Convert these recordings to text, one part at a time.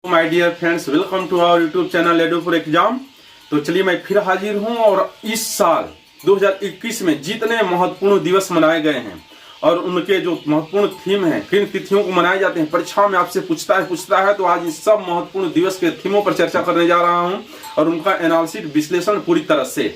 My dear friends, welcome to our YouTube channel edu for exam. तो चलिए मैं फिर हाजिर हूं और इस साल 2021 में जितने महत्वपूर्ण दिवस मनाए गए हैं और उनके जो महत्वपूर्ण थीम है, किन तिथियों को मनाए जाते हैं, परीक्षा में आपसे पूछता है तो आज इस सब महत्वपूर्ण दिवस के थीमों पर चर्चा करने जा रहा हूं और उनका एनालिसिस विश्लेषण पूरी तरह से।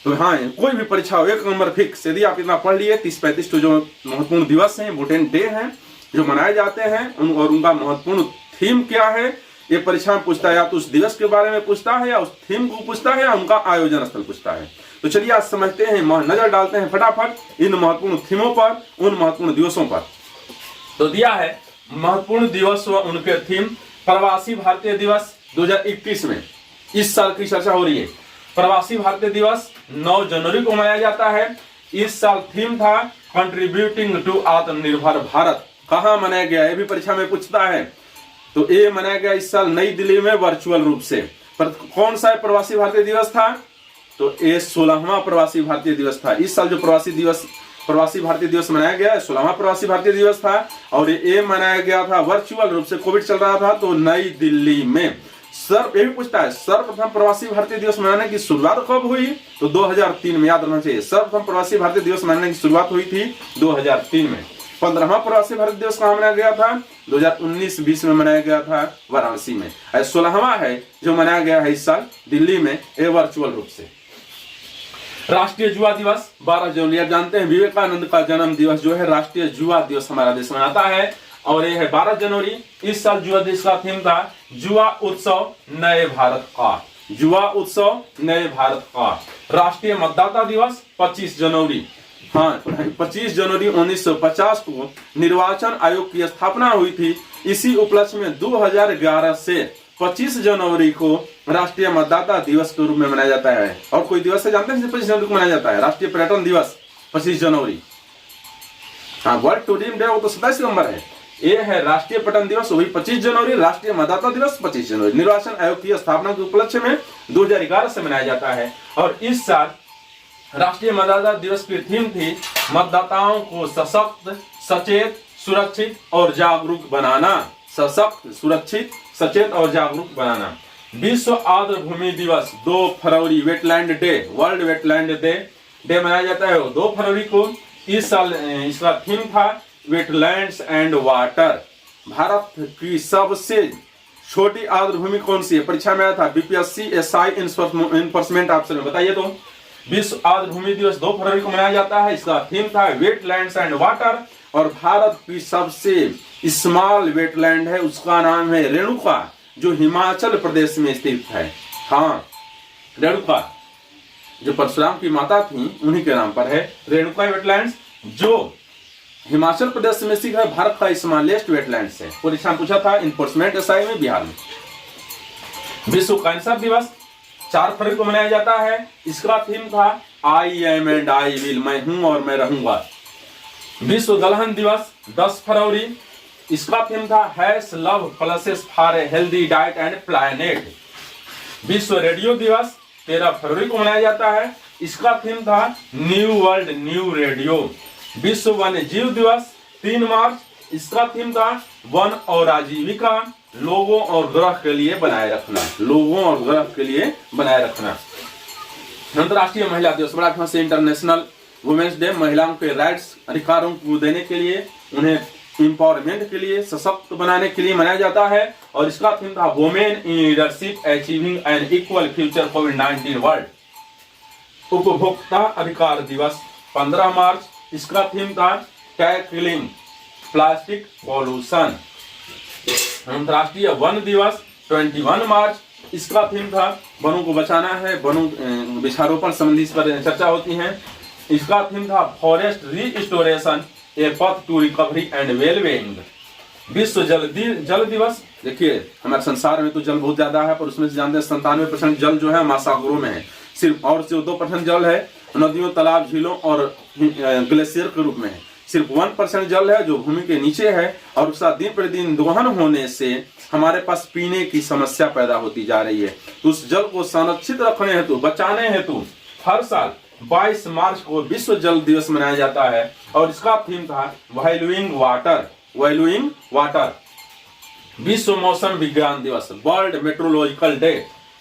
तो हाँ, कोई भी परीक्षा हो, एक नंबर फिक्स। यदि आप इतना पढ़ लिए 30-35 जो महत्वपूर्ण दिवस हैं, इम्पोर्टेंट डे हैं जो मनाए जाते हैं और उनका महत्वपूर्ण थीम क्या है, ये परीक्षा में पूछता है। या तो उस दिवस के बारे में पूछता है, या उस थीम को पूछता है, या उनका आयोजन स्थल पूछता है। तो चलिए आज समझते हैं, नजर डालते हैं फटाफट इन महत्वपूर्ण थीमों पर, उन महत्वपूर्ण दिवसों पर। तो दिया है महत्वपूर्ण दिवस व उनके थीम। प्रवासी भारतीय दिवस 2021 में इस साल की चर्चा हो रही है। प्रवासी भारतीय दिवस 9 जनवरी को मनाया जाता है। इस साल थीम था कंट्रीब्यूटिंग टू आत्मनिर्भर भारत। कहाँ मनाया गया, ये भी परीक्षा में पूछता है। तो ये मनाया गया इस साल नई दिल्ली में वर्चुअल रूप से। पर कौन सा प्रवासी भारतीय दिवस था? तो ये 16वां प्रवासी भारतीय दिवस था। इस साल जो प्रवासी भारतीय दिवस मनाया गया, 16वां प्रवासी भारतीय दिवस था और ये मनाया गया था वर्चुअल रूप से। कोविड चल रहा था तो नई दिल्ली में। सर ये भी पूछता है, सर्वप्रथम प्रवासी भारतीय दिवस मनाने की शुरुआत कब हुई? तो 2003 में। याद रखना चाहिए, सर्वप्रथम प्रवासी भारतीय दिवस मनाने की शुरुआत हुई थी 2003 में। 15वां प्रवासी भारतीय दिवस कहाँ मनाया गया था? 2019-20 में मनाया गया था वाराणसी में। 16वां है जो मनाया गया है इस साल दिल्ली में, ये वर्चुअल रूप से। राष्ट्रीय युवा दिवस 12 जनवरी। आप जानते हैं विवेकानंद का जन्म दिवस जो है राष्ट्रीय युवा दिवस हमारा देश मनाता है और ये है 12 जनवरी। इस साल युवा दिवस का थीम था युवा उत्सव नए भारत का। युवा उत्सव नए भारत का। राष्ट्रीय मतदाता दिवस 25 जनवरी। हाँ, 25 जनवरी 1950 को निर्वाचन आयोग की स्थापना हुई थी। इसी उपलक्ष्य में 2011 से 25 जनवरी को राष्ट्रीय मतदाता दिवस के रूप में मनाया जाता है। और कोई दिवस है जानते हैं 25 जनवरी को मनाया जाता है? राष्ट्रीय पर्यटन दिवस 25 जनवरी। हाँ, वर्ल्ड टूरिज्म डे वो तो 27 नंबर है। ये है राष्ट्रीय पर्यटन दिवस, वही 25 जनवरी। राष्ट्रीय मतदाता दिवस 25 जनवरी। निर्वाचन आयोग की स्थापना के उपलक्ष्य में 2011 से मनाया जाता है। और इस साल राष्ट्रीय मतदाता दिवस की थीम थी मतदाताओं को सशक्त, सचेत, सुरक्षित और जागरूक बनाना। सशक्त, सुरक्षित, सचेत और जागरूक बनाना। विश्व आर्द्र भूमि दिवस 2 फरवरी। Wetland day, world wetland day मनाया जाता है 2 फरवरी को। इस साल इसका थीम था वेटलैंड्स एंड वाटर। भारत की सबसे छोटी आर्द्र भूमि कौन सी है? परीक्षा में आया था बीपीएससी एसआई इन्फोर्समेंट ऑफिसर में। बताइए तो। विश्व आर्द्र भूमि दिवस 2 फरवरी को मनाया जाता है। इसका थीम था वेटलैंड्स एंड वाटर। और भारत की सबसे स्मॉल वेटलैंड है, उसका नाम है रेणुका, जो हिमाचल प्रदेश में स्थित है। हाँ, रेणुका जो परशुराम की माता थी उन्हीं के नाम पर है रेणुका वेटलैंड्स, जो हिमाचल प्रदेश में स्थित है। भारत का स्मॉलेस्ट वेटलैंड्स है। परीक्षा पूछा था इन्फोर्समेंट एसआई में, बिहार में। विश्व कैंसर दिवस 4 फरवरी को मनाया जाता है। इसका थीम था I am and I will, मैं हूं और मैं रहूंगा। विश्व दलहन दिवस 10 फरवरी। इसका थीम था hash love pluses for a healthy diet and planet. विश्व रेडियो दिवस 13 फरवरी को मनाया जाता है। इसका थीम था न्यू वर्ल्ड न्यू रेडियो। विश्व वन्य जीव दिवस 3 मार्च। इसका थीम था वन और आजीविका, लोगों और ग्रह के लिए बनाए रखना। लोगों और ग्रह के लिए बनाए रखना। अंतर्राष्ट्रीय महिला दिवस, बड़ा फेमस है, इंटरनेशनल वुमेन्स डे। महिलाओं के राइट्स, अधिकारों को देने के लिए, उन्हें एम्पावरमेंट के लिए, सशक्त बनाने के लिए मनाया जाता है। और इसका थीम था women in leadership achieving an equal future कोविड-19 वर्ल्ड। उपभोक्ता अधिकार दिवस 15 मार्च। इसका थीम था टैकलिंग प्लास्टिक पॉल्यूशन। अंतर्राष्ट्रीय वन दिवस 21 मार्च। इसका थीम था वनों को बचाना है, वनों वृक्षारोपण संबंधी इस पर चर्चा होती है। इसका थीम था फॉरेस्ट रिस्टोरेशन ए पथ टू रिकवरी एंड वेलबीइंग। विश्व जल दिवस। देखिए हमारे संसार में तो जल बहुत ज्यादा है, पर उसमें से जानते हैं 97% जल जो है महासागरों में है सिर्फ, और सिर्फ 2% जल है नदियों, तालाब, झीलों और ग्लेशियर के रूप में है। सिर्फ 1% जल है जो भूमि के नीचे है। और उसका दिन प्रतिदिन दोहन होने से हमारे पास पीने की समस्या पैदा होती जा रही है। तो उस जल को संरक्षित रखने हेतु, बचाने हेतु हर साल 22 मार्च को विश्व जल दिवस मनाया जाता है। और इसका थीम था वैल्यूइंग वाटर। Valuing water. विश्व मौसम विज्ञान दिवस, वर्ल्ड मेट्रोलॉजिकल डे,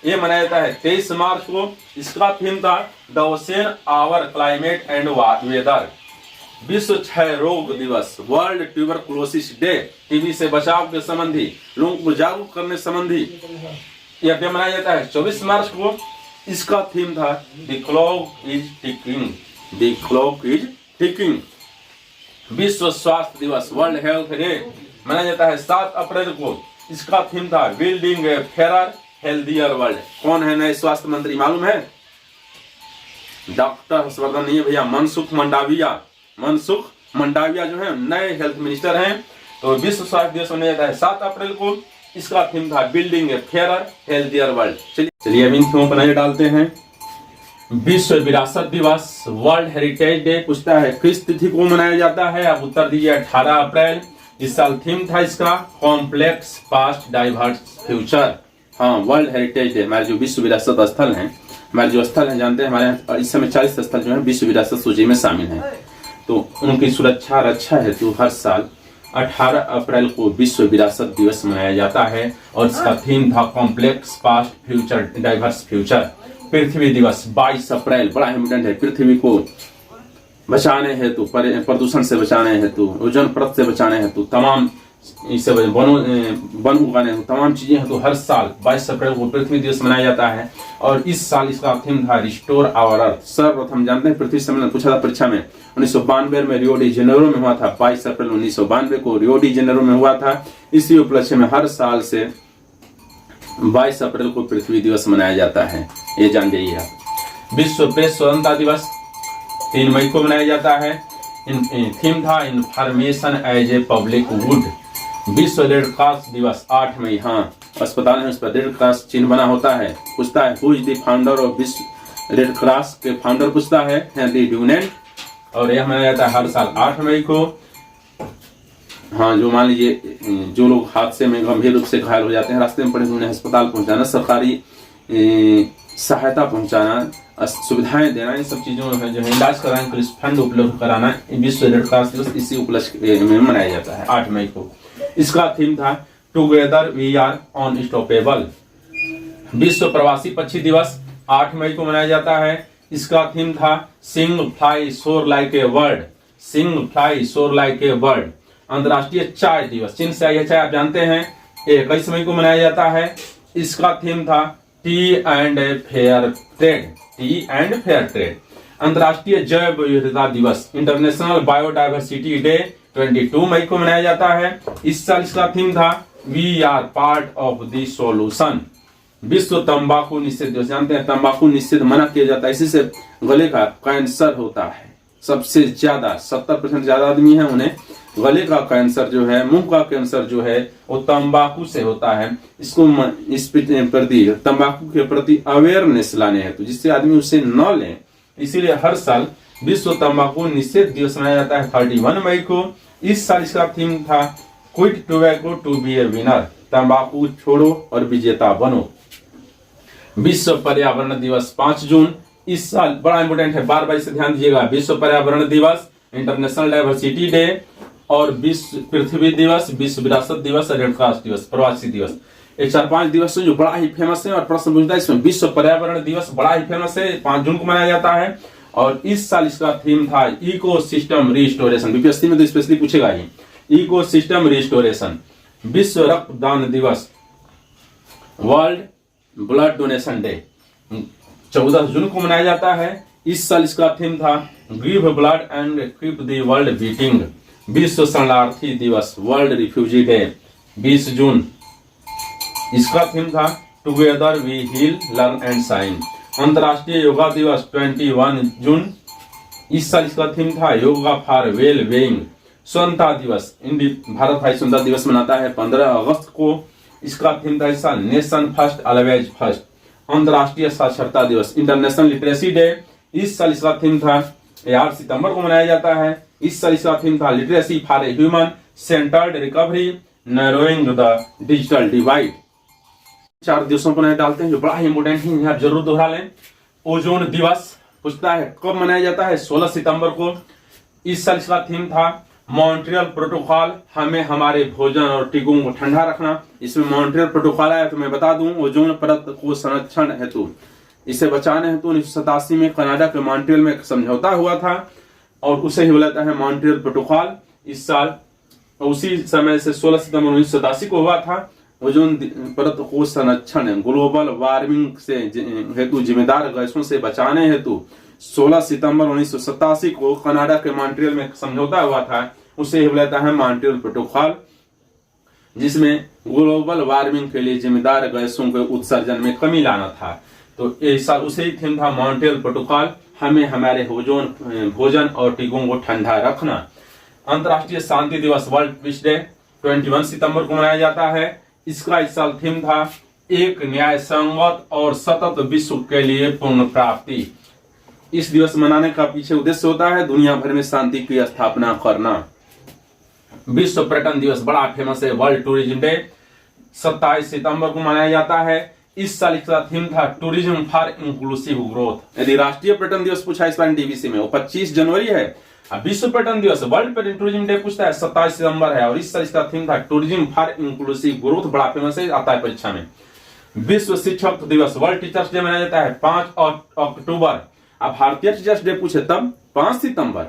ये मनाया जाता है 23 मार्च को। इसका थीम था the ocean our climate and weather. विश्व क्षय रोग दिवस, वर्ल्ड ट्यूबरकुलोसिस डे, टीबी से बचाव के संबंधी, लोगों को जागरूक करने संबंधी यह डे मनाया जाता है 24 मार्च को। इसका थीम था the clock is ticking, the clock is ticking. विश्व स्वास्थ्य दिवस, वर्ल्ड हेल्थ डे, मनाया जाता है 7 अप्रैल को। इसका थीम था building a fair healthier world. कौन है नए स्वास्थ्य मंत्री मालूम है? डॉक्टर हर्षवर्धन नहीं है भैया, मनसुख मंडाविया। मनसुख मंडाविया जो है नए हेल्थ मिनिस्टर हैं। तो विश्व स्वास्थ्य दिवस मनाया जाता है 7 अप्रैल को। इसका थीम था building a fair healthier world. चलिए अब इन थीमों पर नजर डालते हैं। विश्व विरासत दिवस, वर्ल्ड हेरिटेज डे, पूछता है किस तिथि को मनाया जाता है? आप उत्तर दीजिए 18 अप्रैल। इस साल थीम था इसका कॉम्प्लेक्स पास्ट डाइवर्स फ्यूचर। हाँ, वर्ल्ड हेरिटेज डे, हमारे जो विश्व विरासत स्थल हैं, हमारे जो स्थल हैं जानते हैं, हमारे इस समय 40 स्थल जो है विश्व विरासत सूची में शामिल हैं। तो उनकी सुरक्षा रक्षा हेतु हर साल 18 अप्रैल को विश्व विरासत दिवस मनाया जाता है और इसका थीम था complex past future diverse future. पृथ्वी दिवस 22 अप्रैल, बड़ा इंपोर्टेंट है। पृथ्वी को बचाने हेतु, प्रदूषण से बचाने हेतु, ओजोन परत से बचाने हेतु, तमाम इससे वन उगाने हेतु, तमाम चीजें हेतु हर साल 22 अप्रैल को पृथ्वी दिवस मनाया जाता है। और इस साल इसका थीम था रिस्टोर आवर अर्थ। सर्वप्रथम जानते हैं पृथ्वी सम्मेलन पूछा था परीक्षा में 1992 में रियो डी जेनेरो में हुआ था। 22 अप्रैल 1992 को रियो डी जेनेरो में हुआ था। इसी उपलक्ष्य में हर साल से 22 अप्रैल को पृथ्वी दिवस मनाया जाता है, ये जान जाइए आप। विश्व प्रेस स्वतंत्रता दिवस 3 मई को मनाया जाता है। थीम था information as a public good. विश्व रेड क्रॉस दिवस 8 मई, हाँ, अस्पताल में उस पर रेड क्रॉस चिन्ह बना होता है। पूछता है who is the founder of विश्व रेड क्रॉस के फाउंडर पूछता है हेनरी ड्यूनेंट। और यह मनाया जाता है हर साल 8 मई को। हाँ, जो मान लीजिए जो लोग हादसे में गंभीर रूप से घायल हो जाते हैं, रास्ते में पड़े उन्हें अस्पताल पहुंचाना, सरकारी सहायता पहुंचाना, सुविधाएं देना, इन सब चीजों में जो है इलाज कराने के लिए फंड उपलब्ध कराना, विश्व रेड क्रॉस दिवस इसी उपलक्ष्य में मनाया जाता है 8 मई को। इसका थीम था टुगेदर वी आर अनस्टॉपेबल। विश्व प्रवासी पक्षी दिवस 8 मई को मनाया जाता है। इसका थीम था sing fly soar like a bird, sing fly soar like a bird. अंतर्राष्ट्रीय चाय दिवस, चीन से आई चाय आप जानते हैं, 21 मई को मनाया जाता है। इसका थीम था T and fair trade, T and fair trade. अंतर्राष्ट्रीय जैव विविधता दिवस, इंटरनेशनल बायोडाइवर्सिटी डे 22 मई को मनाया जाता है। इस साल इसका थीम था we are part of the solution. विश्व तंबाकू निषेध दिवस, जानते हैं तंबाकू निषेध मना किया जाता है, इसी से गले का कैंसर होता है। सबसे ज्यादा 70% ज्यादा आदमी है उन्हें गले का कैंसर जो है, मुंह का कैंसर जो है वो तंबाकू से होता है। इसको इस प्रति तंबाकू के प्रति अवेयरनेस लाने हेतु, जिससे आदमी उसे न लें, इसीलिए हर साल विश्व तंबाकू निषेध दिवस मनाया जाता है 31 मई को। इस साल इसका थीम था quit tobacco to be a winner, तंबाकू छोड़ो और विजेता बनो। विश्व पर्यावरण दिवस 5 जून, इस साल बड़ा इंपोर्टेंट है, बार बार इसे ध्यान दीजिएगा। विश्व पर्यावरण दिवस, इंटरनेशनल डाइवर्सिटी डे और विश्व पृथ्वी दिवस, विश्व विरासत दिवस, रेड क्रॉस दिवस, प्रवासी दिवस, ये 4-5 दिवस जो बड़ा ही फेमस है। और प्रश्न पूछता है इसमें विश्व पर्यावरण दिवस बड़ा ही फेमस है, 5 जून को मनाया जाता है। और इस साल इसका थीम था इकोसिस्टम रिस्टोरेशन, बीपीएससी में तो स्पेशली पूछेगा ही, इकोसिस्टम रिस्टोरेशन। विश्व रक्तदान दिवस, वर्ल्ड ब्लड डोनेशन डे 14 जून को मनाया जाता है। इस साल इसका थीम था give blood and keep the world beating. विश्व शरणार्थी दिवस, वर्ल्ड रिफ्यूजी डे 20 जून, इसका थीम था together we heal learn and shine. अंतर्राष्ट्रीय योगा दिवस 21 जून, इस साल इसका थीम था योगा फॉर वेल बीइंग। स्वतंत्रता दिवस, भारत भाई स्वतंत्रता दिवस मनाता है 15 अगस्त को। इसका थीम था इस साल नेशन फर्स्ट ऑलवेज फर्स्ट। अंतर्राष्ट्रीय साक्षरता दिवस, इंटरनेशनल लिटरेसी डे, इस साल इसका थीम था 8 सितंबर को मनाया जाता है। इस साल इसका थीम था literacy for a human centred recovery narrowing the digital divide. 4 दिवसों को नए डालते हैं जो बड़ा ही इंपोर्टेंट है, आप जरूर दोहरा लें। ओजोन दिवस पूछता है कब मनाया जाता है, 16 सितंबर को। इस साल इसका थीम था मॉन्ट्रियल प्रोटोकॉल, हमें हमारे भोजन और टीकों को ठंडा रखना। इसमें मॉन्ट्रियल प्रोटोकॉल आया तो मैं बता दूं, ओजोन परत को संरक्षण हेतु, इसे बचाने हेतु 1987 में कनाडा के मॉन्ट्रियल में एक समझौता हुआ था और उसे ही बुलाता है मॉन्ट्रियल प्रोटोकॉल। इस साल उसी समय से 16 सितंबर 1987 को हुआ था। ओजोन परत को संरक्षण, ग्लोबल वार्मिंग से हेतु जिम्मेदार गैसों से बचाने हेतु 16 सितंबर 1987 को कनाडा के मॉन्ट्रियल में समझौता हुआ था, उसे बुलाता है मॉन्ट्रियल प्रोटोकॉल, जिसमें ग्लोबल वार्मिंग के लिए जिम्मेदार गैसों के उत्सर्जन में कमी लाना था। तो ऐसा उसे ही थीम था मॉन्ट्रियल प्रोटोकॉल, हमें हमारे भोजन और टीकों को ठंडा रखना। अंतर्राष्ट्रीय शांति दिवस वर्ल्ड पीस डे 21 सितंबर को मनाया जाता है। इसका इस साल थीम था एक न्याय संगत और सतत विश्व के लिए पूर्ण प्राप्ति। इस दिवस मनाने का पीछे उद्देश्य होता है दुनिया भर में शांति की स्थापना करना। विश्व पर्यटन दिवस बड़ा फेमस है, वर्ल्ड टूरिज्म डे 27 सितंबर को मनाया जाता है। इस साल इसका थीम था टूरिज्म फॉर इंक्लूसिव ग्रोथ। यदि राष्ट्रीय पर्यटन दिवस पूछा इस बार डीवीसी में, वो 25 जनवरी है। विश्व पर्यटन दिवस वर्ल्ड टूरिज्म डे पूछता है 27 सितंबर है और इस साल इसका थीम था टूरिज्म फॉर इंक्लूसिव ग्रोथ, बड़ा फेमस है, आता है परीक्षा में। विश्व शिक्षक दिवस वर्ल्ड टीचर्स डे मनाया जाता है 5 अक्टूबर। अब भारतीय टीचर्स डे पूछे तब 5 सितंबर,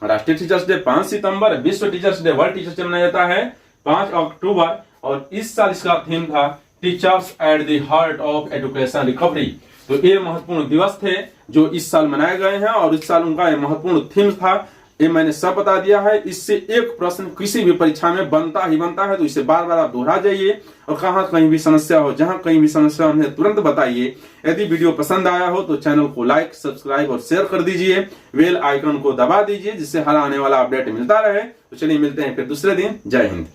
राष्ट्रीय टीचर्स डे 5 सितंबर, विश्व teachers day world teachers day मनाया जाता है 5 अक्टूबर और इस साल इसका थीम था teachers at the heart of education recovery. तो ये महत्वपूर्ण दिवस थे जो इस साल मनाए गए हैं और इस साल उनका ये महत्वपूर्ण थीम था, ये मैंने सब बता दिया है। इससे एक प्रश्न किसी भी परीक्षा में बनता ही बनता है, तो इसे बार बार आप दोहरा जाइए और कहाँ कहीं भी समस्या हो, जहां कहीं भी समस्या उन्हें तुरंत बताइए। यदि वीडियो पसंद आया हो तो चैनल को लाइक, सब्सक्राइब और शेयर कर दीजिए, बेल आइकन को दबा दीजिए जिससे हर आने वाला अपडेट मिलता रहे। तो चलिए मिलते हैं फिर दूसरे दिन। जय हिंद।